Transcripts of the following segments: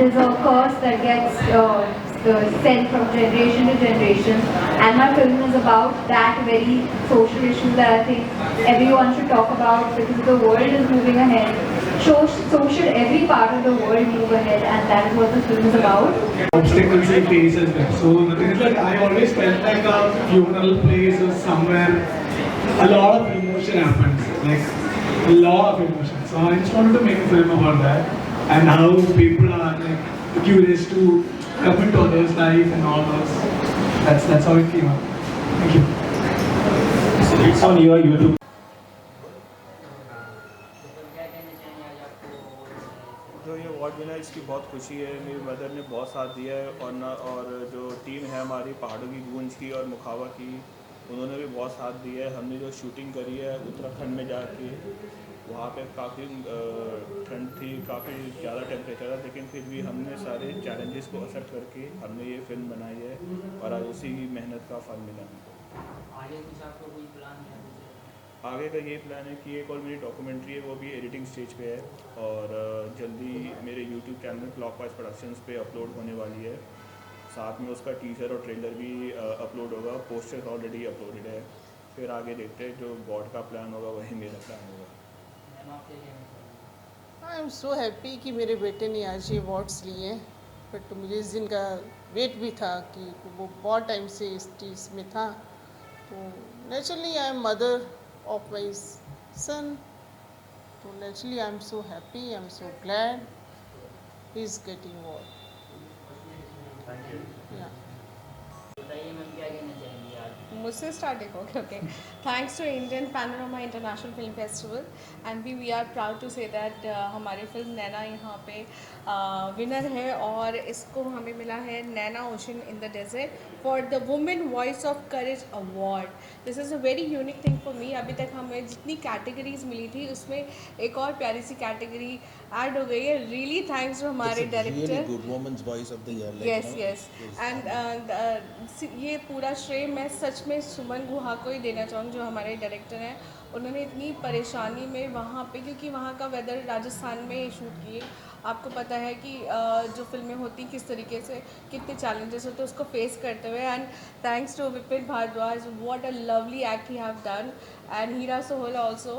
is a curse that gets sent from generation to generation, and my film is about that very social issue that I think everyone should talk about, because the world is moving ahead. So should every part of the world move ahead, and that is what the film is about. Obstacles we face as well. So the thing is like I always felt like a funeral place or somewhere a lot of emotion happens. Like a lot of emotion. So I just wanted to make a film about that and how people are like curious to come into others' life and all those. That's how it came up. Thank you. So it's on your YouTube. जो ये award मिला इसकी बहुत खुशी है। मेरी mother ने बहुत साथ दिया है और जो टीम है हमारी पहाड़ों की गूंज की और मुखावा की, उन्होंने भी बहुत साथ दिया है। हमने जो शूटिंग करी है उत्तराखंड में जाके, वहाँ पे काफ़ी ठंड थी, काफ़ी ज़्यादा टेम्परेचर था, लेकिन फिर भी हमने सारे चैलेंजेस को एक्सेप्ट करके हमने ये फिल्म बनाई है और आज उसी मेहनत का फल मिला हमको। आगे कुछ आपका कोई प्लान है? आगे का ये प्लान है कि एक और मेरी डॉक्यूमेंट्री है, वो भी एडिटिंग स्टेज पे है और जल्दी मेरे यूट्यूब चैनल क्लॉकवाइज प्रोडक्शंस पे अपलोड होने वाली है। साथ में उसका टीजर और ट्रेलर भी अपलोड होगा, पोस्टर ऑलरेडी अपलोडेड है। फिर आगे देखते हैं, जो गॉड का प्लान होगा वही मेरा प्लान होगा। आई एम सो हैप्पी कि मेरे बेटे ने आज ये अवार्ड्स लिए, बट मुझे इस दिन का वेट भी था कि वो बहुत टाइम से इस चीज़ में था। तो naturally I am mother of my son, so naturally I am so happy, I am so glad he is getting award. Thank you. Yeah. बताइए मैम, क्या कहना चाहेंगी आज? मुझसे starting okay thanks to Indian panorama international film festival and we are proud to say that हमारी film Naina यहाँ पे winner है और इसको हमें मिला है Naina ocean in the desert for the women voice of courage award. This is a very unique thing for me. अभी तक हमें जितनी कैटेगरीज मिली थी उसमें एक और प्यारी सी कैटेगरी ऐड हो गई है। रियली थैंक्स टू हमारे director. Good women's voice of the year. Yes yes and ये पूरा श्रेय मैं सच में सुमन गुहा को ही देना चाहूँगी, जो हमारे डायरेक्टर हैं। उन्होंने इतनी परेशानी में वहाँ पे, क्योंकि वहाँ का वेदर राजस्थान में शूट किए, आपको पता है कि जो फिल्में होती किस तरीके से कितने चैलेंजेस होते हैं उसको फेस करते हुए। And thanks to Vipin Bhardwaj, what a lovely act he have done, and Heera Sohal also,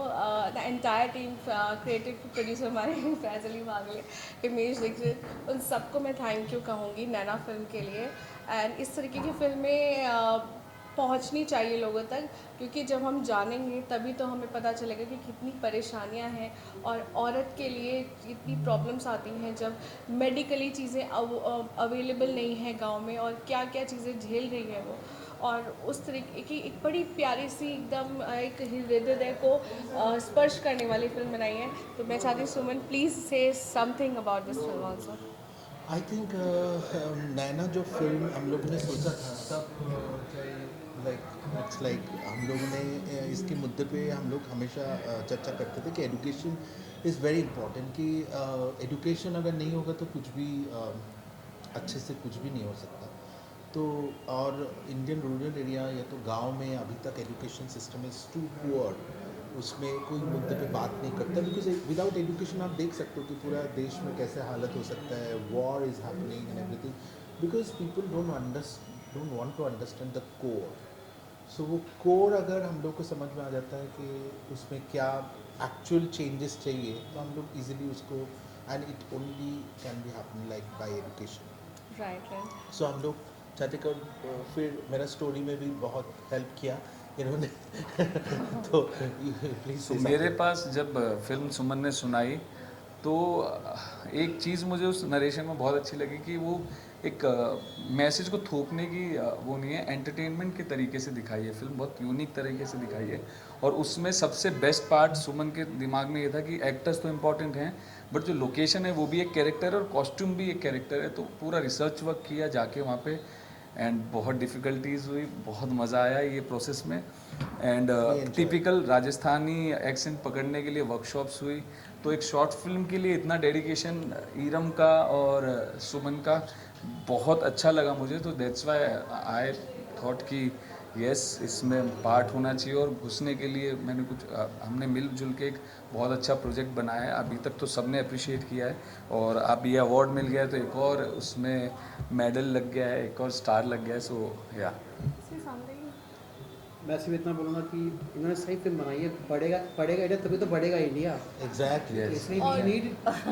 the entire team, creative producer हमारे फैज अली वागले, हिमेश दीक्षित, उन सबको मैं थैंक यू कहूँगी नैना फिल्म के लिए। एंड इस तरीके की फिल्में पहुंचनी चाहिए लोगों तक, क्योंकि जब हम जानेंगे तभी तो हमें पता चलेगा कि कितनी परेशानियां हैं और औरत के लिए कितनी प्रॉब्लम्स आती हैं जब मेडिकली चीज़ें अवेलेबल नहीं है गांव में, और क्या क्या चीज़ें झेल रही है वो। और उस तरीके की एक बड़ी प्यारी सी एकदम एक हृदय को स्पर्श करने वाली फिल्म बनाई है। तो मैं चाहती हूँ Suman please say something about this film also. I think Naina जो फिल्म हम लोगों ने सोचा था तब इट्स लाइक हम लोगों ने इसके मुद्दे पे हम लोग हमेशा चर्चा करते थे कि एजुकेशन इज़ वेरी इम्पॉर्टेंट, कि एजुकेशन अगर नहीं होगा तो कुछ भी अच्छे से कुछ भी नहीं हो सकता। तो और इंडियन रूरल एरिया या तो गांव में अभी तक education system is too poor, उसमें कोई मुद्दे पे बात नहीं करता, बिकॉज विदाउट एजुकेशन आप देख सकते हो कि पूरा देश में कैसे हालत हो सकता है, war is happening and everything, because people don't want to understand the core. So वो कोर अगर हम लोग को समझ में आ जाता है कि उसमें क्या एक्चुअल चेंजेस चाहिए, तो हम लोग इजीली उसको, and it only can be happen like by education. Right. So हम लोग चाहते कर, फिर मेरा स्टोरी में भी बहुत हेल्प किया इन्होंने तो प्लीज़। तो मेरे पास जब फिल्म सुमन ने सुनाई तो एक चीज़ मुझे उस नरेशन में बहुत अच्छी लगी कि वो एक मैसेज को थोपने की वो नहीं है, एंटरटेनमेंट के तरीके से दिखाई है फिल्म, बहुत यूनिक तरीके से दिखाई है। और उसमें सबसे बेस्ट पार्ट सुमन के दिमाग में ये था कि एक्टर्स तो इम्पॉर्टेंट हैं, बट जो लोकेशन है वो भी एक कैरेक्टर है और कॉस्ट्यूम भी एक कैरेक्टर है। तो पूरा रिसर्च वर्क किया जाके वहाँ पे, एंड बहुत डिफ़िकल्टीज़ हुई, बहुत मज़ा आया ये प्रोसेस में। एंड टिपिकल राजस्थानी एक्सेंट पकड़ने के लिए वर्कशॉप्स हुई। तो एक शॉर्ट फिल्म के लिए इतना डेडिकेशन ईरम का और सुमन का बहुत अच्छा लगा मुझे। तो दैट्स वाई आई थॉट कि यस इसमें पार्ट होना चाहिए और घुसने के लिए मैंने हमने मिलजुल के एक बहुत अच्छा प्रोजेक्ट बनाया है। अभी तक तो सबने अप्रिशिएट किया है और अब ये अवार्ड मिल गया है तो एक और उसमें मेडल लग गया है, एक और स्टार लग गया है। सो या मैं सिर्फ इतना बोलूँगा कि इन्होंने सही फिल्म बनाई है। पढ़ेगा इंडिया तभी तो बढ़ेगा इंडिया। एग्जैक्टली। इसलिए we need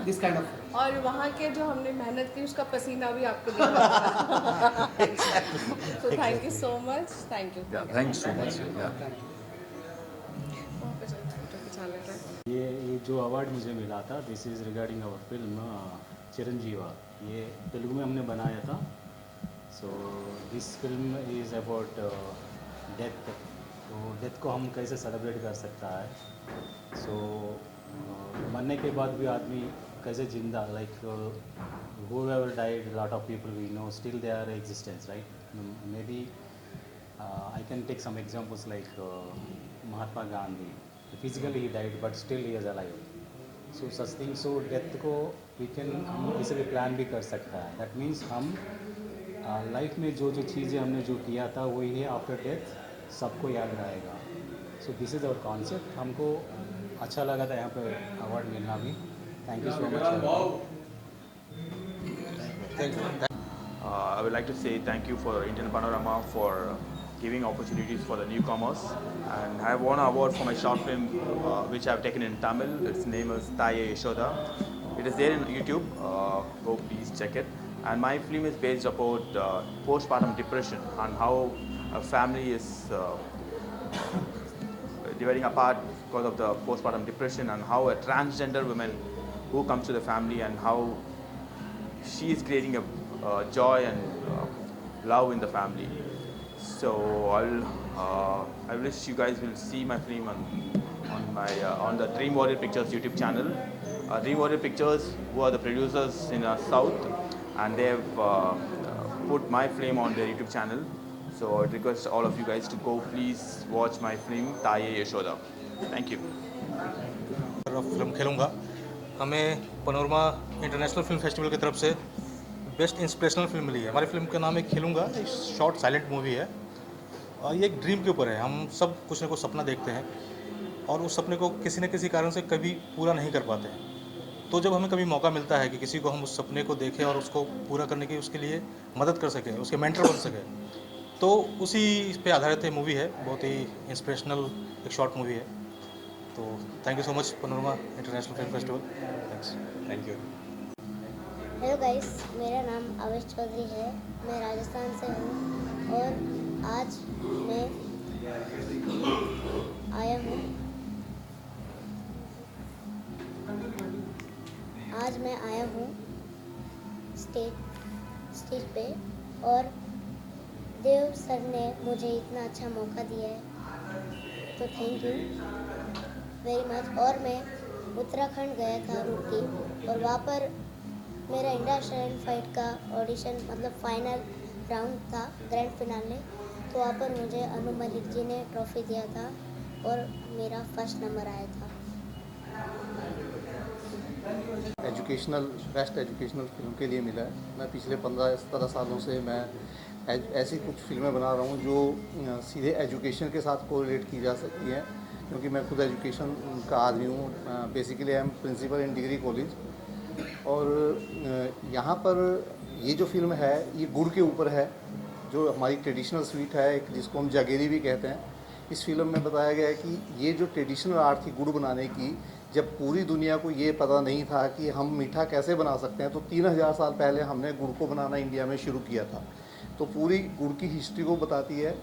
this kind of. और वहाँ के जो हमने मेहनत की उसका पसीना भी आपको दिखा। तो thank you so much. Thank you. Thanks so much. ये जो अवार्ड मुझे मिला था, this is regarding our film Chiranjeeva. ये तेलुगु में हमने बनाया था। So this film is about death. तो डेथ को हम कैसे सेलिब्रेट कर सकता है। सो मरने के बाद भी आदमी कैसे जिंदा, like whoever died, a lot of people we know still they are existence, right? Maybe I can take some examples like Mahatma Gandhi. Physically he died but still he is alive. So such things. So death को हम इसे plan भी कर सकता है। That means हम life में जो चीज़ें हमने जो किया था वही है आफ्टर डेथ सबको याद रहेगा। So this is our concept. हमको अच्छा लगा था यहाँ पे अवार्ड मिलना भी। Thank you so much. I would like to say thank you for Indian Panorama for giving opportunities for the newcomers, and I won an award for my short film which I have taken in Tamil. Its name is Thaye Yashoda. It is there in YouTube. Go please check it. And my film is based about postpartum depression and how a family is dividing apart because of the postpartum depression, and how a transgender woman who comes to the family and how she is creating a joy and love in the family. So I wish you guys will see my film on the Dream Warrior Pictures YouTube channel. Dream Warrior Pictures, who are the producers in South, and they have put my film on their YouTube channel. So I request all of you guys to go please watch my film Thaye Yashoda. Thank you. Film खेलूँगा। हमें panorama international film festival की तरफ से best inspirational film मिली है। हमारी film का नाम है खेलूँगा। एक शॉर्ट साइलेंट मूवी है और ये एक ड्रीम के ऊपर है। हम सब कुछ न कुछ सपना देखते हैं और उस सपने को किसी न किसी कारण से कभी पूरा नहीं कर पाते हैं। तो जब हमें कभी मौका मिलता है कि किसी को हम उस सपने को देखें और उसको पूरा करने की उसके लिए मदद कर सकें, उसके मेंटर बन सकें, तो उसी पे आधारित मूवी है। बहुत ही इंस्पिरेशनल एक शॉर्ट मूवी है। तो thank you so much panorama international film festival. Thanks. Thank you. Hello guys, मेरा नाम आवेश चौधरी है। मैं राजस्थान से हूँ और आज मैं आया हूँ स्टेज पे और देव सर ने मुझे इतना अच्छा मौका दिया है, तो थैंक यू वेरी मच। और मैं उत्तराखंड गया था रुड़की और वहाँ पर मेरा इंडिया टैलेंट फाइट का ऑडिशन मतलब फाइनल राउंड था, ग्रैंड फिनाले। तो वहाँ पर मुझे अनु मलिक जी ने ट्रॉफी दिया था और मेरा फर्स्ट नंबर आया था। एजुकेशनल बेस्ट एजुकेशनल फिल्म के लिए मिला है। मैं पिछले 15-17 सालों से मैं ऐसी कुछ फिल्में बना रहा हूँ जो सीधे एजुकेशन के साथ कोरिलेट की जा सकती हैं, क्योंकि मैं खुद एजुकेशन का आदमी हूँ। Basically I am principal in degree college. और यहाँ पर ये जो फिल्म है ये गुड़ के ऊपर है, जो हमारी ट्रेडिशनल स्वीट है, जिसको हम जागेरी भी कहते हैं। इस फिल्म में बताया गया है कि ये जो ट्रेडिशनल आर्ट थी गुड़ बनाने की, जब पूरी दुनिया को ये पता नहीं था कि हम मीठा कैसे बना सकते हैं, तो 3000 साल पहले हमने गुड़ को बनाना इंडिया में शुरू किया था। तो पूरी गुड़ की हिस्ट्री को बताती है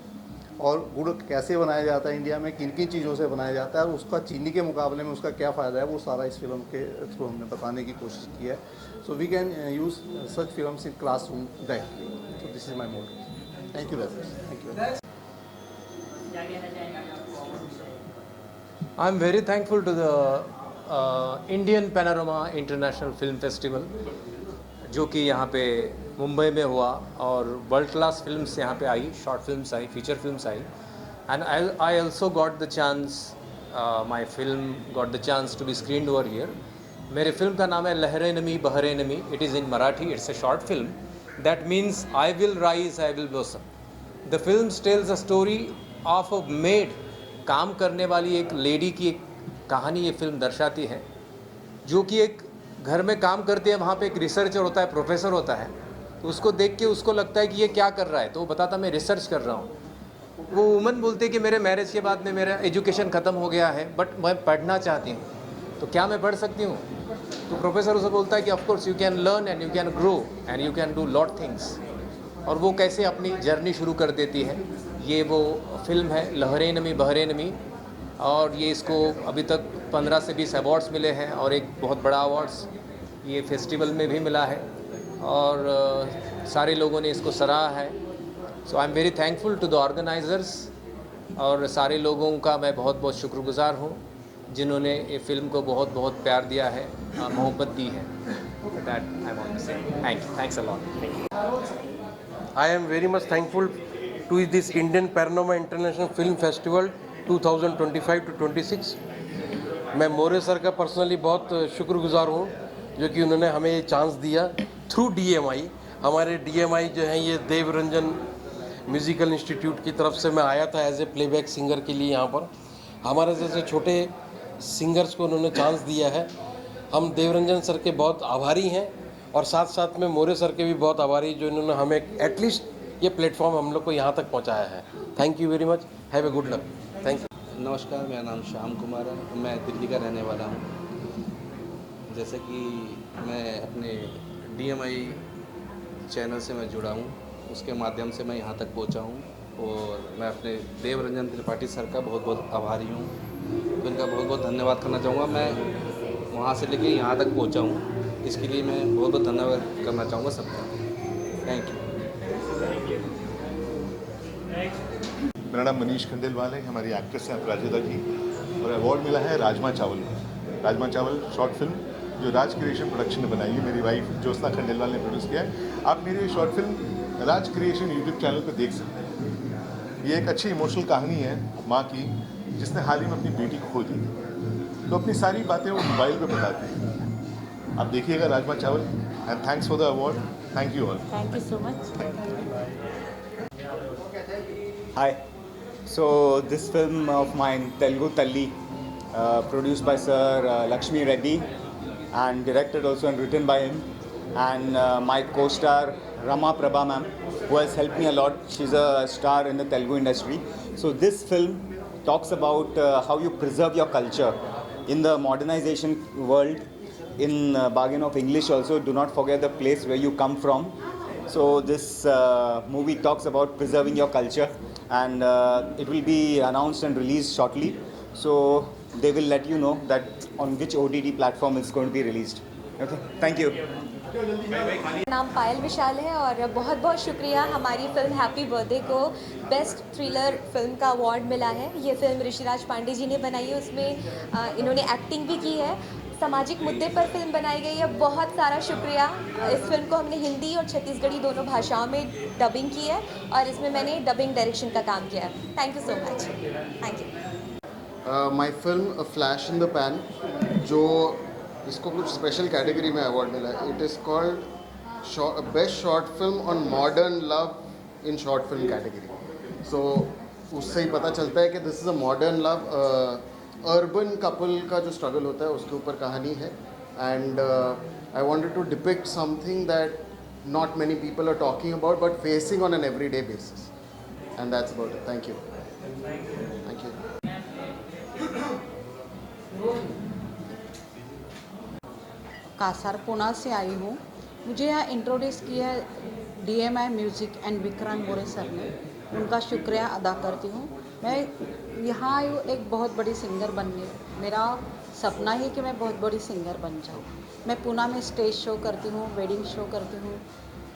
और गुड़ कैसे बनाया जाता है इंडिया में, किन किन चीज़ों से बनाया जाता है और उसका चीनी के मुकाबले में उसका क्या फ़ायदा है, वो सारा इस फिल्म के थ्रू हमने बताने की कोशिश की है। So we can use such films in classroom directly. So this is my motive. Thank you very much. Thank you. I am very thankful to the Indian Panorama International Film Festival, जो कि यहाँ पे मुंबई में हुआ और world class films यहाँ पे आई, शॉर्ट फिल्म्स आई, फीचर फिल्म्स आई। And I also got the chance, my film got the chance to be screened over here. मेरे फिल्म का नाम है Lahare Nami Bahare Nami. It is in Marathi. It's a short film that means I will rise, I will blossom. The film tells a story of a maid, काम करने वाली एक lady की एक कहानी ये फिल्म दर्शाती है, जो कि एक घर में काम करती है, वहाँ पे एक रिसर्चर होता है, प्रोफेसर होता है, तो उसको देख के उसको लगता है कि ये क्या कर रहा है, तो वो बताता मैं रिसर्च कर रहा हूँ। वो वुमन बोलती है कि मेरे मैरिज के बाद में मेरा एजुकेशन ख़त्म हो गया है, बट मैं पढ़ना चाहती हूँ, तो क्या मैं पढ़ सकती हूँ? तो प्रोफेसर उसे बोलता है कि of course you can learn and you can grow and you can do lot things. और वो कैसे अपनी जर्नी शुरू कर देती है, ये वो फिल्म है लहरे नमी बहरे नमी। और ये इसको अभी तक 15 से 20 अवार्ड्स मिले हैं और एक बहुत बड़ा अवार्ड्स ये फेस्टिवल में भी मिला है और सारे लोगों ने इसको सराहा है। So I am very thankful to the organisers और सारे लोगों का मैं बहुत बहुत शुक्रगुजार हूँ जिन्होंने ये फिल्म को बहुत बहुत प्यार दिया है, मोहब्बत दी है। दैट आई वांट टू से thank you, thanks a lot. I am very much thankful to this Indian Panorama International Film Festival 2025 to 26। मैं मोरे सर का पर्सनली बहुत शुक्रगुजार हूँ जो कि उन्होंने हमें ये चांस दिया थ्रू DMI। हमारे DMI जो हैं ये देव रंजन म्यूज़िकल इंस्टीट्यूट की तरफ से मैं आया था एज ए प्लेबैक सिंगर के लिए यहाँ पर। हमारे जैसे छोटे सिंगर्स को उन्होंने चांस दिया है। हम देवरंजन सर के बहुत आभारी हैं और साथ साथ में मोरे सर के भी बहुत आभारी जो इन्होंने हमें एटलीस्ट ये प्लेटफॉर्म हम लोग को यहाँ तक पहुँचाया है। Thank you very much, have a good luck, thank you. नमस्कार, मेरा नाम श्याम कुमार है, मैं दिल्ली का रहने वाला हूँ। जैसे कि मैं अपने DMI चैनल से मैं जुड़ा हूँ, उसके माध्यम से मैं यहाँ तक पहुँचा हूँ और मैं अपने देवरंजन त्रिपाठी सर का बहुत बहुत आभारी हूँ। तो इनका बहुत बहुत धन्यवाद करना चाहूँगा। मैं वहाँ से लेके यहाँ तक पहुँचा हूँ, इसके लिए मैं बहुत बहुत धन्यवाद करना चाहूँगा सबका। Thank you. मेरा नाम मनीष खंडेलवाल है, हमारी एक्ट्रेस हैं अपराजिता जी और अवार्ड मिला है राजमा चावल। राजमा चावल शॉर्ट फिल्म जो राज क्रिएशन प्रोडक्शन ने बनाई है, मेरी वाइफ ज्योत्सना खंडेलवाल ने प्रोड्यूस किया है। आप मेरी शॉर्ट फिल्म राज क्रिएशन यूट्यूब चैनल पर देख सकते हैं। ये एक अच्छी इमोशनल कहानी है माँ की जिसने हाल ही में अपनी बेटी खो दी, तो अपनी सारी बातें वो मोबाइल पे बताती है। आप देखिएगा राजमा चावल and thanks for the award. Thank you all. Thank you so much. Hi. So this film of mine, Telugu Talli, produced by Sir Lakshmi Reddy and directed also and written by him, and my co-star Rama Prabha ma'am, who has helped me a lot. She's a star in the Telugu industry. So this film talks about how you preserve your culture in the modernization world, in bargain of English also. Do not forget the place where you come from. So this movie talks about preserving your culture, and it will be announced and released shortly. So they will let you know that on which OTT platform it's going to be released. Okay, thank you. नाम पायल विशाल है और बहुत बहुत शुक्रिया, हमारी film happy birthday को best thriller film का award मिला है। ये फिल्म ऋषिराज पांडे जी ने बनाई है, उसमें इन्होंने एक्टिंग भी की है। सामाजिक मुद्दे पर फिल्म बनाई गई है, बहुत सारा शुक्रिया। इस फिल्म को हमने हिंदी और छत्तीसगढ़ी दोनों भाषाओं में डबिंग की है और इसमें मैंने डबिंग डायरेक्शन का काम किया है। Thank you so much. Thank you. My film a flash in the pan, जो इसको कुछ स्पेशल कैटेगरी में अवार्ड मिला है। It is called best short film on modern love in short film category. So उससे ही पता चलता है कि this is a modern love, urban couple का जो स्ट्रगल होता है उसके ऊपर कहानी है। And I wanted to depict something that not many people are talking about but facing on an everyday basis, and that's about it. Thank you. Thank you. Kasar Pune से आई हूँ। मुझे यहाँ इंट्रोड्यूस किया DMI music and Vikrant more sir ने, उनका शुक्रिया अदा करती हूँ। मैं यहाँ आई हूँ एक बहुत बड़ी सिंगर बनने, मेरा सपना है कि मैं बहुत बड़ी सिंगर बन जाऊँ। मैं पुणे में स्टेज शो करती हूँ, वेडिंग शो करती हूँ,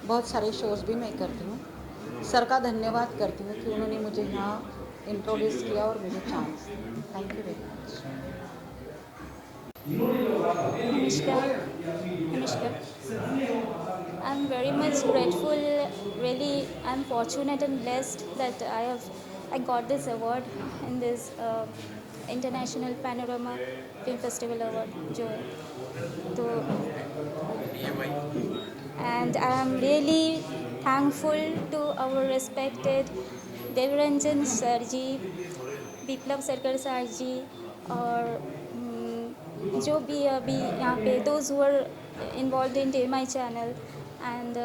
बहुत सारे शोज़ भी मैं करती हूँ। सर का धन्यवाद करती हूँ कि उन्होंने मुझे यहाँ इंट्रोड्यूस किया और मुझे chance. Thank you very much. Namaskar. I'm very much grateful. Really, I'm fortunate and blessed that I got this award in this International Panorama Film Festival Award जो है तो and I am really thankful to our respected Devranjan Sarji, Biplav Sarkar Sarji, और जो भी अभी यहाँ पे those who are involved in my channel, and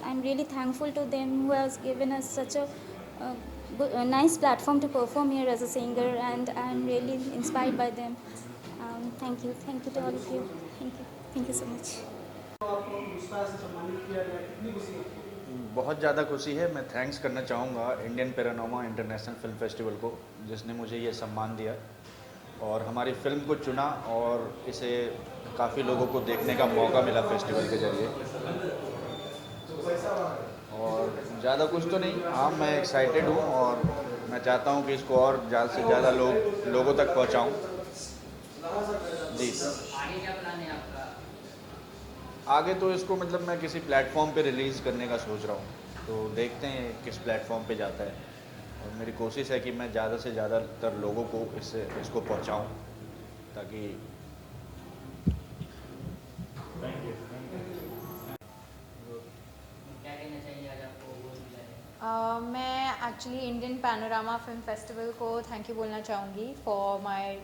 I'm really thankful to them who has given us such a nice platform to perform here as a singer, and I'm really inspired by them. Thank you to all of you. Thank you so much. बहुत ज़्यादा खुशी है। मैं thanks करना चाहूँगा Indian panorama international film festival को, जिसने मुझे ये सम्मान दिया और हमारी फ़िल्म को चुना और इसे काफ़ी लोगों को देखने का मौका मिला फेस्टिवल के ज़रिए। और ज़्यादा कुछ तो नहीं, हाँ मैं एक्साइटेड हूँ और मैं चाहता हूँ कि इसको और ज़्यादा से ज़्यादा लोगों तक पहुँचाऊँ। जी आगे तो इसको मतलब मैं किसी प्लेटफॉर्म पे रिलीज़ करने का सोच रहा हूँ, तो देखते हैं किस प्लेटफॉर्म पे जाता है। और मेरी कोशिश है कि मैं ज़्यादा से ज़्यादातर लोगों को इसको पहुँचाऊँ ताकि मैं actually Indian panorama film festival को थैंक यू बोलना चाहूँगी for my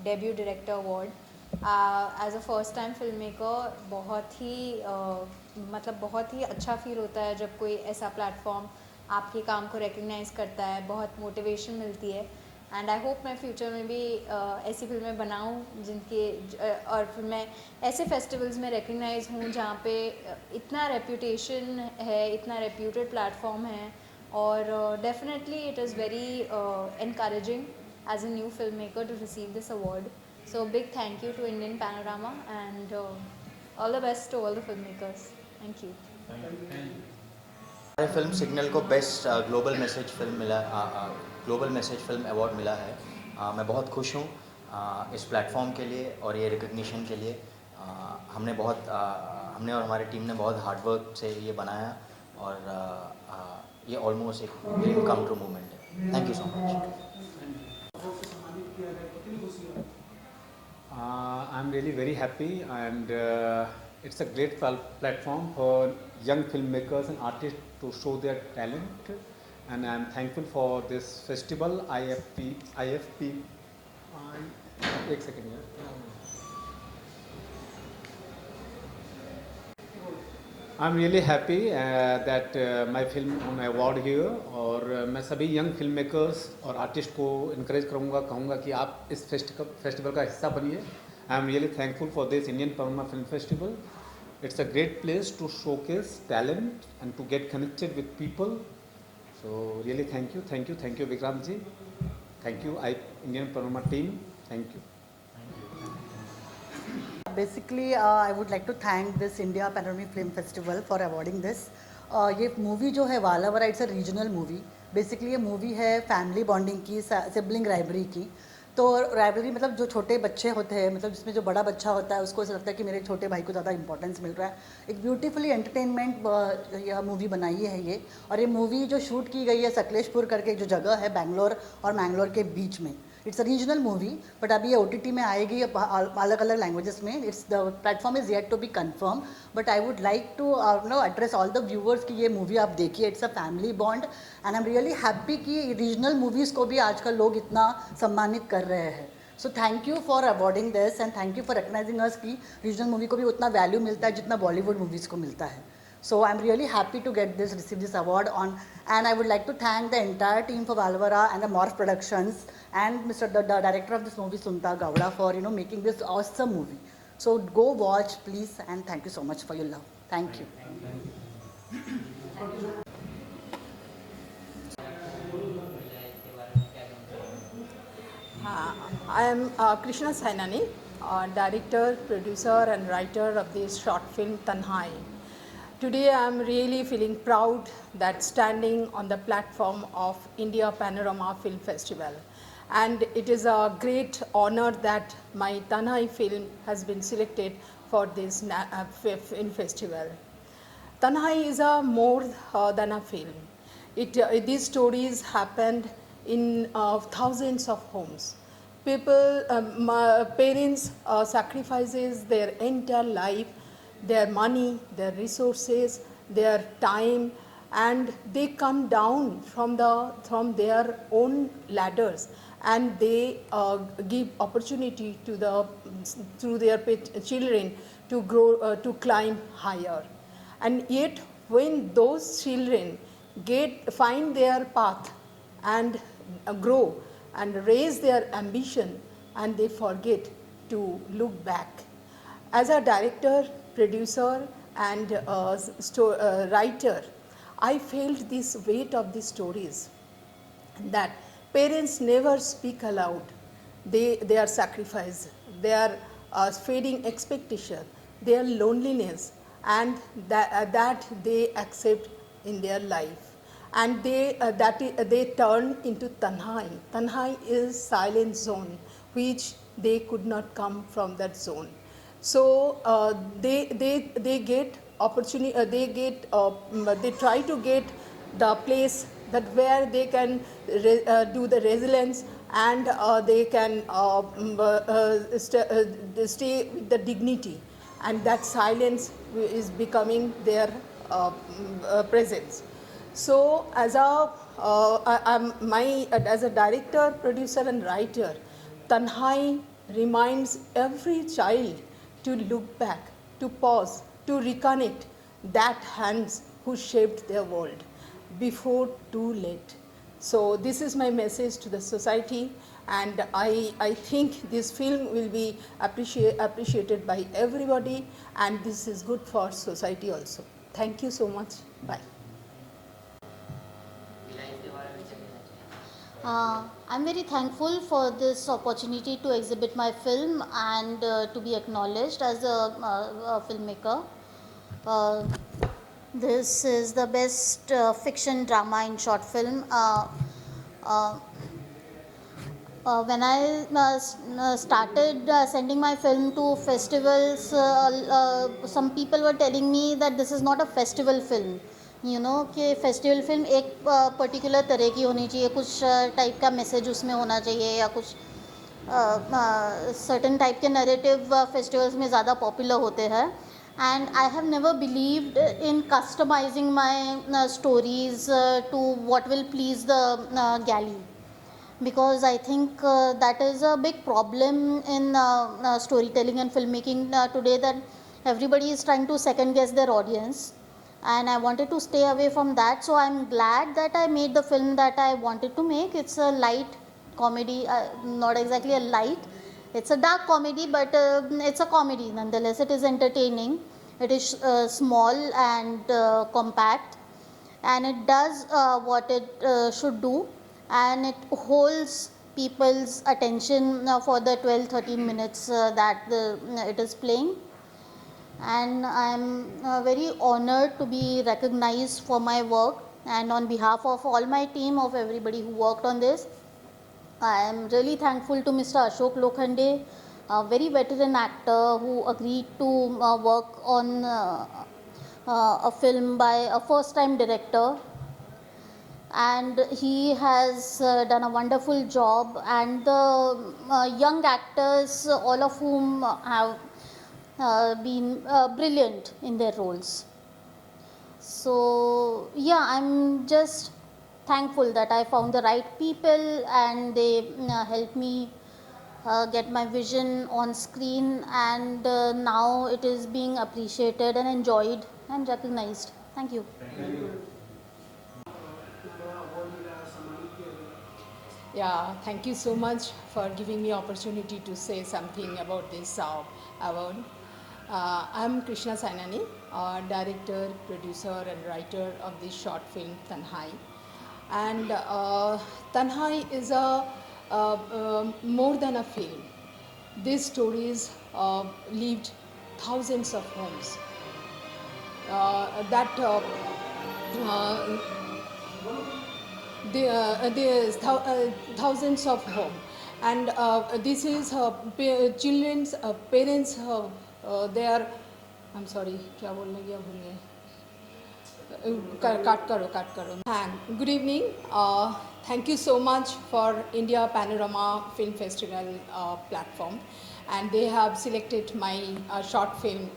debut director award. As a first time film maker बहुत ही अच्छा फील होता है जब कोई ऐसा प्लेटफॉर्म आपके काम को रिकग्नाइज़ करता है, बहुत मोटिवेशन मिलती है। एंड आई होप मैं फ्यूचर में भी ऐसी फिल्में बनाऊं और फिर मैं ऐसे फेस्टिवल्स में रिकग्नाइज़ हूँ जहाँ पे इतना रेप्यूटेशन है, इतना रेप्यूटेड प्लेटफॉर्म है, और definitely it is very encouraging as a new filmmaker to receive this award. So big thank you to Indian Panorama and all the best to all the filmmakers. Thank you. हमारे film signal को best global message film award मिला है। मैं बहुत खुश हूँ इस platform के लिए और ये रिकग्निशन के लिए। हमने और हमारी टीम ने बहुत हार्ड वर्क से ये बनाया और ये ऑलमोस्ट एक ड्रीम कम ट्रू मोमेंट है। Thank you so much. I'm really very happy, and it's a great platform for young filmmakers and artists to show their talent, and I'm thankful for this festival IFP एक second यार। I'm really happy that my film won an award here, और मैं सभी young film makers और artist को इनक्रेज कहूँगा कि आप इस फेस्टिवल का हिस्सा बनिए। I am really thankful for this Indian panorama film festival. It's a great place to showcase talent and to get connected with people. So really thank you Vikrant ji, thank you Indian panorama team, thank you. Basically, I would like to thank this India Panoramic Film Festival for awarding this. ये movie जो है Valavara, it's a regional movie. Basically ये movie है family bonding की, sibling rivalry की। तो rivalry मतलब जो छोटे बच्चे होते हैं, मतलब जिसमें जो बड़ा बच्चा होता है उसको ऐसा लगता है कि मेरे छोटे भाई को ज़्यादा इंपॉर्टेंस मिल रहा है। एक ब्यूटीफुली एंटरटेनमेंट यह मूवी बनाई है ये, और ये मूवी जो शूट की गई है सकलेशपुर करके जो जगह है बैंगलोर और मैंगलोर के बीच में। It's a regional movie, but अभी ये OTT में आएगी अलग अलग लैंग्वेजेस में। It's the platform is yet to be confirm, but I would like to address all the viewers कि ये मूवी आप देखिए। It's a family bond and I am really happy कि रीजनल मूवीज़ को भी आजकल लोग इतना सम्मानित कर रहे हैं। So thank you for awarding this and thank you for recognising अस कि रीजनल मूवी को भी उतना वैल्यू मिलता है जितना बॉलीवुड मूवीज़ को मिलता है। So I'm really happy to receive this award and I would like to thank the entire team for Valvara and the Morph Productions and the director of this movie, Sunta Gowda, for making this awesome movie. So go watch, please, and thank you so much for your love. Thank you. I am Krishna Sainani, director, producer, and writer of this short film Tanhai. Today I am really feeling proud that standing on the platform of India Panorama Film Festival, and it is a great honor that my Tanhai film has been selected for this film festival. Tanhai is a more than a film. These stories happened in thousands of homes. Parents sacrifices their entire life their money, their resources, their time, and they come down from their own ladders, and they give opportunity to through their children to grow, to climb higher. And yet when those children find their path and grow and raise their ambition, and they forget to look back. As a director, producer and writer, I felt this weight of these stories, that parents never speak aloud their sacrifice, their fading expectation, their loneliness, and that they accept in their life, and they turn into tanhai. Tanhai is silent zone, which they could not come from that zone. So they get opportunity. They try to get the place that where they can do the resilience, and they can stay with the dignity, and that silence is becoming their presence. So as a director, producer and writer, Tanhai reminds every child to look back, to pause, to reconnect that hands who shaped their world before too late. So this is my message to the society, and I think this film will be appreciated by everybody, and this is good for society also. Thank you so much. Bye. I'm very thankful for this opportunity to exhibit my film and to be acknowledged as a filmmaker. This is the best fiction drama in short film. When I started sending my film to festivals, some people were telling me that this is not a festival film. You know कि festival film एक particular तरह की होनी चाहिए, कुछ type का message उसमें होना चाहिए, या कुछ सर्टेन टाइप के नैरेटिव फेस्टिवल्स में ज़्यादा पॉपुलर होते हैं. And I have never believed in customizing my stories to what will please the galley, because I think that is a big problem in storytelling and filmmaking today, that everybody is trying to second guess their audience, and I wanted to stay away from that. So I'm glad that I made the film that I wanted to make. It's a light comedy, not exactly a light, it's a dark comedy, but it's a comedy nonetheless. It is entertaining, it is small and compact, and it does what it should do, and it holds people's attention for the 12-13 minutes that it is playing. And I'm very honored to be recognized for my work, and on behalf of all my team, of everybody who worked on this, I am really thankful to Mr. Ashok Lokhande, a very veteran actor who agreed to work on a film by a first-time director, and he has done a wonderful job, and the young actors, all of whom have been brilliant in their roles. So yeah, I'm just thankful that I found the right people, and they helped me get my vision on screen, and now it is being appreciated and enjoyed and recognized. Thank you. Yeah, thank you so much for giving me opportunity to say something about this award. I'm Krishna Sainani, director, producer and writer of this short film Tanhai. And Tanhai is more than a film. These stories lived thousands of homes. There's thousands of homes, and this is children's parents. They are, I'm sorry, क्या बोलने गया भूल गए. Cut करो. Good evening. Thank you so much for India Panorama Film Festival platform, and they have selected my short film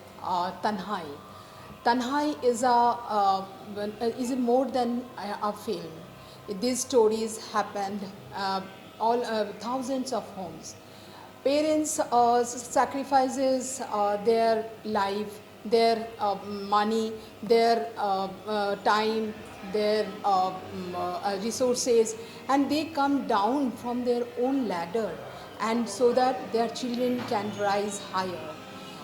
Tanhai. Tanhai is more than a film. These stories happened all thousands of homes. Parents sacrifices their life, their money, their time, their resources, and they come down from their own ladder, and so that their children can rise higher.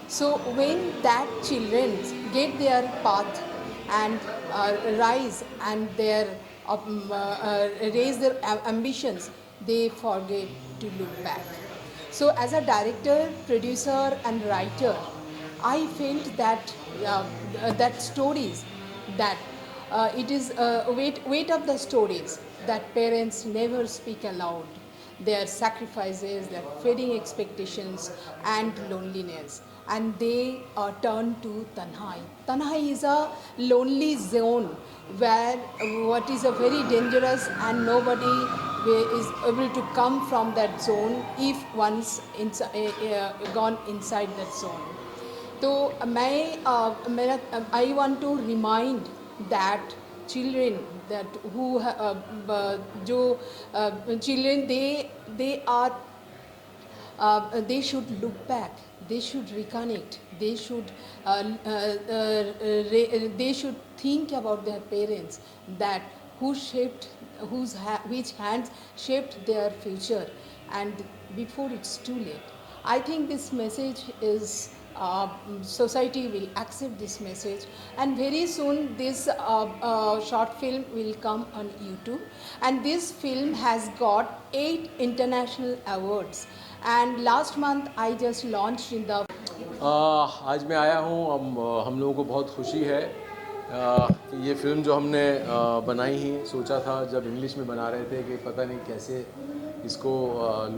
So when that children get their path and rise and their raise their ambitions, they forget to look back. So as a director, producer and writer, I felt that that stories, that it is weight of the stories that parents never speak aloud, their sacrifices, their fading expectations and loneliness, and they turn to Tanhai. Tanhai is a lonely zone where what is a very dangerous and nobody is able to come from that zone if once gone inside that zone. So I want to remind that children that who children they should look back, they should reconnect, they should think about their parents, that which hands shaped their future, and before it's too late. I think this message is society will accept this message, and very soon this short film will come on YouTube, and this film has got 8 international awards, and last month I just launched in the आज मैं आया हूँ, हम लोगों को बहुत खुशी है। ये फिल्म जो हमने बनाई ही सोचा था जब इंग्लिश में बना रहे थे कि पता नहीं कैसे इसको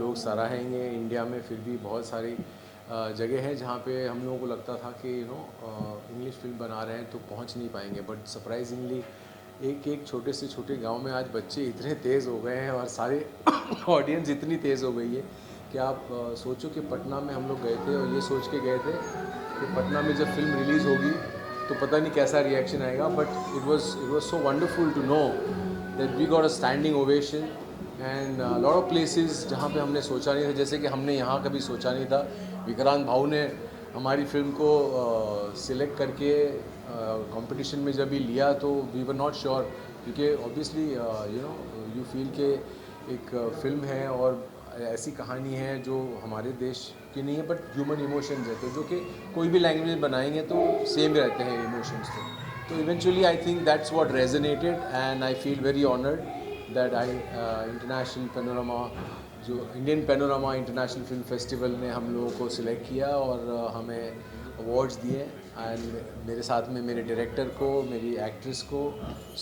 लोग सराहेंगे। इंडिया में फिर भी बहुत सारी जगह है जहाँ पे हम लोगों को लगता था कि इंग्लिश फिल्म बना रहे हैं तो पहुँच नहीं पाएंगे, बट सरप्राइजिंगली एक छोटे से छोटे गांव में आज बच्चे इतने तेज़ हो गए हैं और सारे ऑडियंस इतनी तेज़ हो गई है कि आप सोचो कि पटना में हम लोग गए थे और ये सोच के गए थे कि पटना में जब फिल्म रिलीज़ होगी तो पता नहीं कैसा रिएक्शन आएगा, but it was so wonderful to know that we got a standing ovation and lot of places जहाँ पे हमने सोचा नहीं था, जैसे कि हमने यहाँ कभी सोचा नहीं था। विक्रांत भाऊ ने हमारी फिल्म को सिलेक्ट करके कंपटीशन में जब भी लिया तो वी वर नॉट श्योर, क्योंकि ऑब्वियसली यू फील के एक फिल्म है और ऐसी कहानी है जो हमारे देश की नहीं है, बट ह्यूमन इमोशंस रहते हैं जो कि कोई भी लैंग्वेज में बनाएंगे तो सेम रहते हैं इमोशंस। तो eventually I think that's what resonated and I feel very honoured that international panorama जो Indian panorama international film festival ने हम लोगों को सिलेक्ट किया और हमें अवार्ड्स दिए, एंड मेरे साथ में मेरे डायरेक्टर को, मेरी एक्ट्रेस को।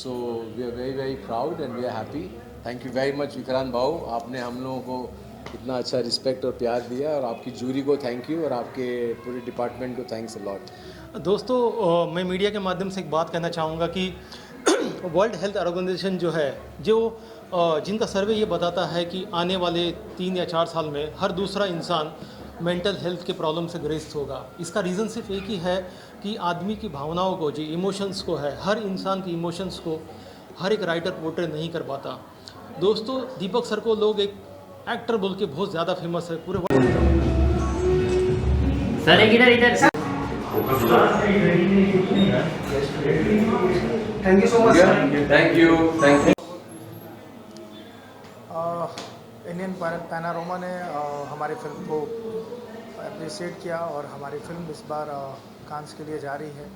So we are very very proud and we are happy. Thank you very much Vikrant Bhau, आपने हम लोगों को इतना अच्छा रिस्पेक्ट और प्यार दिया, और आपकी जूरी को थैंक यू और आपके पूरे डिपार्टमेंट को थैंक्स अ लॉट। दोस्तों, मैं मीडिया के माध्यम से एक बात कहना चाहूँगा कि वर्ल्ड हेल्थ ऑर्गेनाइजेशन जो है, जो जिनका सर्वे ये बताता है कि आने वाले 3 या 4 साल में हर दूसरा इंसान मेंटल हेल्थ के प्रॉब्लम से ग्रस्त होगा। इसका रीज़न सिर्फ एक ही है कि आदमी की भावनाओं को, जो इमोशंस को है, हर इंसान की इमोशंस को हर एक राइटर पोर्ट्रे नहीं कर पाता। दोस्तों, दीपक सर को लोग एक एक्टर बोल के बहुत ज़्यादा फेमस है पूरे वर्ल्ड में। Thank you so much. Thank you. Indian panorama ने हमारी फिल्म को अप्रिशिएट किया और हमारी फिल्म इस बार कांस के लिए जा रही है,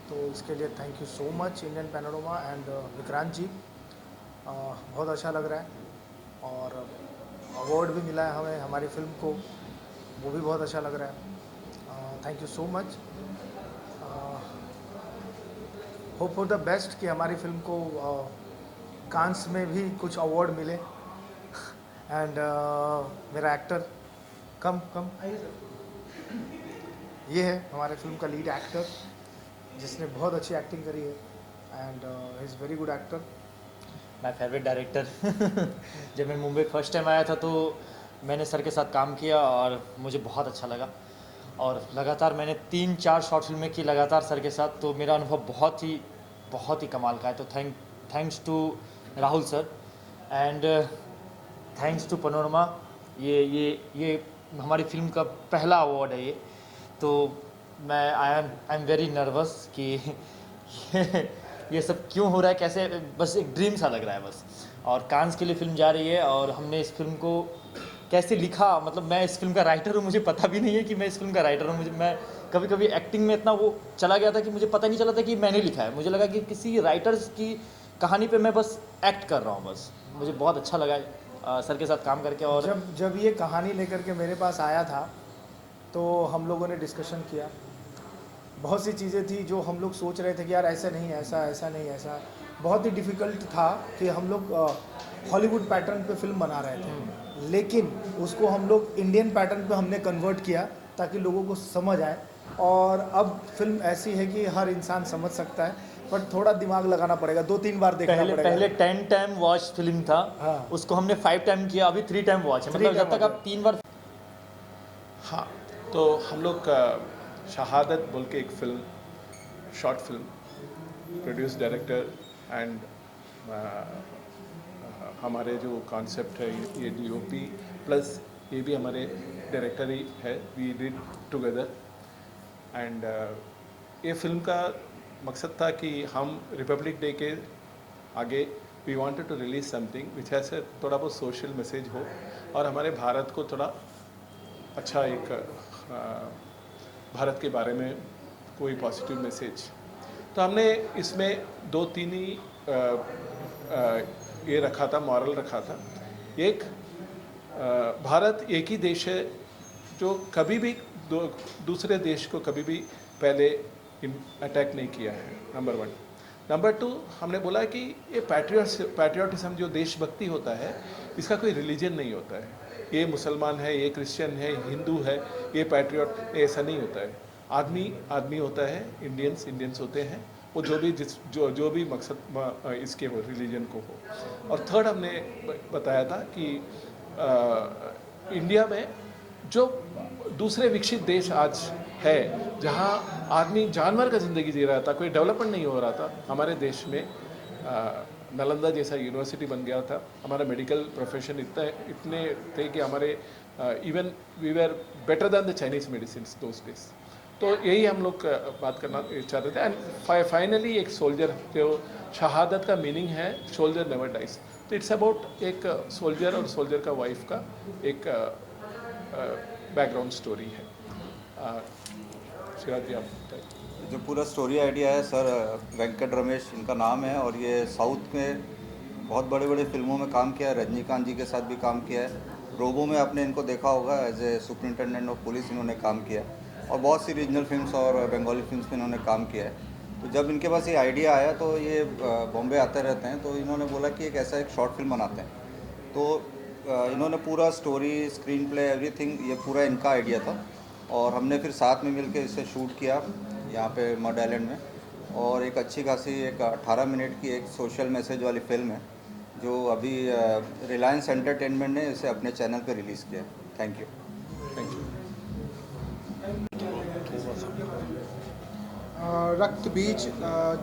तो इसके लिए thank you so much Indian panorama and Vikrant ji. बहुत अच्छा लग रहा है और अवार्ड भी मिला है हमें हमारी फिल्म को, वो भी बहुत अच्छा लग रहा है। Thank you so much. Hope for the best कि हमारी फिल्म को कांस में भी कुछ अवार्ड मिले। एंड मेरा एक्टर कम आइए सर, ये है हमारे फिल्म का लीड एक्टर जिसने बहुत अच्छी एक्टिंग करी है and he is very good actor. My favourite director. जब मैं मुंबई फर्स्ट टाइम आया था तो मैंने सर के साथ काम किया और मुझे बहुत अच्छा लगा, और लगातार मैंने 3-4 शॉर्ट फिल्में की लगातार सर के साथ, तो मेरा अनुभव बहुत ही कमाल का है। तो thanks to Rahul sir and thanks to panorama. ये हमारी फिल्म का पहला अवार्ड है ये, तो मैं आई एम वेरी नर्वस कि ये सब क्यों हो रहा है, कैसे, बस एक ड्रीम सा लग रहा है बस। और कांस के लिए फिल्म जा रही है और हमने इस फिल्म को कैसे लिखा, मतलब मैं इस फिल्म का राइटर हूँ, मुझे पता भी नहीं है कि मैं इस फिल्म का राइटर हूँ। मैं कभी एक्टिंग में इतना वो चला गया था कि मुझे पता नहीं चला था कि मैंने लिखा है। मुझे लगा कि किसी राइटर्स की कहानी पे मैं बस एक्ट कर रहा हूँ बस। मुझे बहुत अच्छा लगा सर के साथ काम करके। और जब ये कहानी लेकर के मेरे पास आया था तो हम लोगों ने डिस्कशन किया। बहुत सी चीज़ें थी जो हम लोग सोच रहे थे कि यार ऐसा नहीं, ऐसा नहीं, ऐसा बहुत ही डिफ़िकल्ट था कि हम लोग हॉलीवुड पैटर्न पे फिल्म बना रहे थे, लेकिन उसको हम लोग इंडियन पैटर्न पे हमने कन्वर्ट किया ताकि लोगों को समझ आए। और अब फिल्म ऐसी है कि हर इंसान समझ सकता है, पर थोड़ा दिमाग लगाना पड़ेगा, 2-3 बार देखना पड़ेगा। पहले 10 टाइम वॉच फिल्म था, हाँ। उसको हमने 5 टाइम किया, अभी 3 टाइम वॉच है, मतलब जब तक आप 3 बार। हाँ, तो हम लोग शहादत बोल के एक film, short film, produce director and हमारे जो कॉन्सेप्ट है ये DOP प्लस ये भी हमारे डायरेक्टर ही है, वी डिड टुगेदर। एंड ये फिल्म का मकसद था कि हम रिपब्लिक डे के आगे we wanted to release something which has थोड़ा बहुत सोशल मैसेज हो और हमारे भारत को थोड़ा अच्छा एक भारत के बारे में कोई पॉजिटिव मैसेज। तो हमने इसमें 2-3 ही ये रखा था, मॉरल रखा था। एक, भारत एक ही देश है जो कभी भी दूसरे देश को कभी भी पहले अटैक नहीं किया है, नंबर 1। नंबर 2, हमने बोला कि ये पैट्रियटिज्म जो देशभक्ति होता है, इसका कोई रिलीजन नहीं होता है। ये मुसलमान है, ये क्रिश्चियन है, हिंदू है, ये पैट्रियट, ऐसा नहीं होता है। आदमी होता है, इंडियंस होते हैं, वो जो भी मकसद इसके हो, रिलीजन को हो। और थर्ड हमने बताया था कि इंडिया में जो दूसरे विकसित देश आज है, जहाँ आदमी जानवर का ज़िंदगी जी रहा था, कोई डेवलपमेंट नहीं हो रहा था, हमारे देश में नालंदा जैसा यूनिवर्सिटी बन गया था। हमारा मेडिकल प्रोफेशन इतने थे कि हमारे even we were better than the Chinese medicine those days. तो यही हम लोग बात करना चाहते थे। एंड फाइनली एक सोल्जर, जो शहादत का मीनिंग है सोल्जर नेवर डाइज, तो इट्स अबाउट एक सोल्जर और सोल्जर का वाइफ का एक बैकग्राउंड स्टोरी है। शिराज जी, आप बताइए। जो पूरा स्टोरी आइडिया है सर वेंकट रमेश इनका नाम है, और ये साउथ में बहुत बड़े फिल्मों में काम किया है, रजनीकांत जी के साथ भी काम किया है। रोबो में आपने इनको देखा होगा, as a superintendent of police इन्होंने काम किया है, और बहुत सी रीजनल फिल्म्स और बंगाली फिल्म्स में इन्होंने काम किया है। तो जब इनके पास ये आइडिया आया तो ये बॉम्बे आते रहते हैं, तो इन्होंने बोला कि एक ऐसा एक शॉर्ट फिल्म बनाते हैं। तो इन्होंने पूरा स्टोरी, स्क्रीन प्ले, एवरीथिंग, ये पूरा इनका आइडिया था, और हमने फिर साथ में मिलकर इसे शूट किया यहाँ पे मड आइलैंड में। और एक अच्छी खासी एक 18 मिनट की एक सोशल मैसेज वाली फिल्म है, जो अभी रिलायंस एंटरटेनमेंट ने इसे अपने चैनल पे रिलीज़ किया। Thank you. रक्त बीज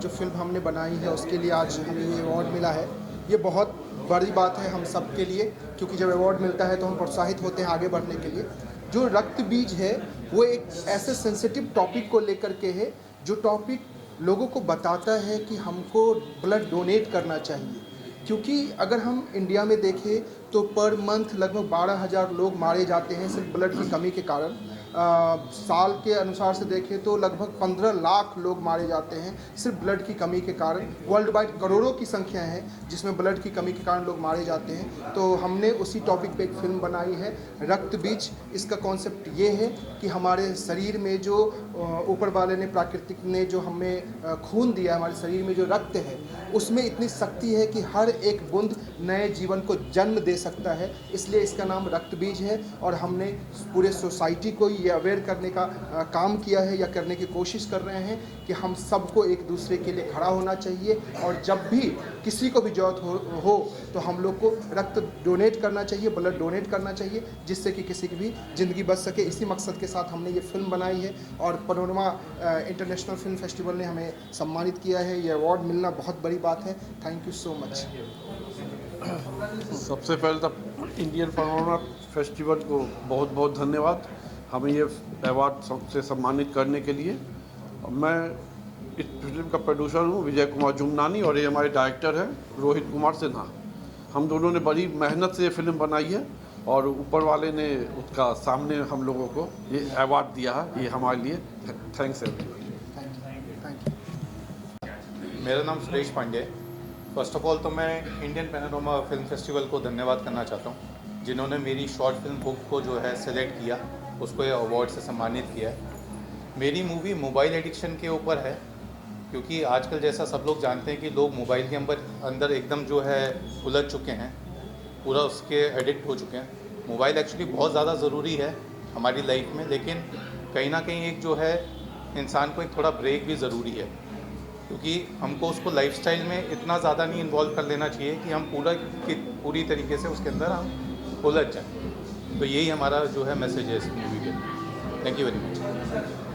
जो फिल्म हमने बनाई है उसके लिए आज हमें ये अवार्ड मिला है। ये बहुत बड़ी बात है हम सब के लिए, क्योंकि जब अवार्ड मिलता है तो हम प्रोत्साहित होते हैं आगे बढ़ने के लिए। जो रक्त बीज है वो एक ऐसे सेंसिटिव टॉपिक को लेकर के है, जो टॉपिक लोगों को बताता है कि हमको ब्लड डोनेट करना चाहिए। क्योंकि अगर हम इंडिया में देखें तो पर मंथ लगभग 12,000 लोग मारे जाते हैं सिर्फ ब्लड की कमी के कारण। साल के अनुसार से देखें तो लगभग 15 लाख लोग मारे जाते हैं सिर्फ ब्लड की कमी के कारण। वर्ल्ड वाइड करोड़ों की संख्या है जिसमें ब्लड की कमी के कारण लोग मारे जाते हैं। तो हमने उसी टॉपिक पे एक फिल्म बनाई है, रक्त बीज। इसका कॉन्सेप्ट ये है कि हमारे शरीर में जो ऊपर वाले ने, प्राकृतिक ने जो हमें खून दिया, हमारे शरीर में जो रक्त है उसमें इतनी शक्ति है कि हर एक बूंद नए जीवन को जन्म दे दे सकता है, इसलिए इसका नाम रक्त बीज है। और हमने पूरे सोसाइटी को ये अवेयर करने का काम किया है या करने की कोशिश कर रहे हैं कि हम सबको एक दूसरे के लिए खड़ा होना चाहिए, और जब भी किसी को भी ज़रूरत हो तो हम लोग को रक्त डोनेट करना चाहिए, ब्लड डोनेट करना चाहिए, जिससे कि किसी की भी ज़िंदगी बच सके। इसी मकसद के साथ हमने ये फिल्म बनाई है और पैनोरमा इंटरनेशनल फिल्म फेस्टिवल ने हमें सम्मानित किया है। ये अवार्ड मिलना बहुत बड़ी बात है। Thank you so much. सबसे पहले तो इंडियन पैनोरमा फेस्टिवल को बहुत बहुत धन्यवाद हमें ये अवार्ड से सम्मानित करने के लिए। मैं इस फिल्म का प्रोड्यूसर हूँ विजय कुमार जुमनानी, और ये हमारे डायरेक्टर हैं रोहित कुमार सिन्हा। हम दोनों ने बड़ी मेहनत से ये फिल्म बनाई है और ऊपर वाले ने उसका सामने हम लोगों को ये अवार्ड दिया है, ये हमारे लिए थैंक्स एवरीवन। मेरा नाम सुरेश पांडे है। फर्स्ट ऑफ ऑल तो मैं इंडियन पैनोरमा फिल्म फेस्टिवल को धन्यवाद करना चाहता हूँ, जिन्होंने मेरी शॉर्ट फिल्म बुक को जो है सेलेक्ट किया, उसको ये अवार्ड से सम्मानित किया है। मेरी मूवी मोबाइल एडिक्शन के ऊपर है, क्योंकि आजकल जैसा सब लोग जानते हैं कि लोग मोबाइल के अंदर एकदम जो है उलझ चुके हैं, पूरा उसके एडिक्ट हो चुके हैं। मोबाइल एक्चुअली बहुत ज़्यादा ज़रूरी है हमारी लाइफ में, लेकिन कहीं ना कहीं एक जो है इंसान को एक थोड़ा ब्रेक भी ज़रूरी है, क्योंकि हमको उसको लाइफस्टाइल में इतना ज़्यादा नहीं इन्वॉल्व कर लेना चाहिए कि हम पूरी तरीके से उसके अंदर हम उलझ जाएँ। तो यही हमारा जो है मैसेज है इस मूवी के। Thank you very much.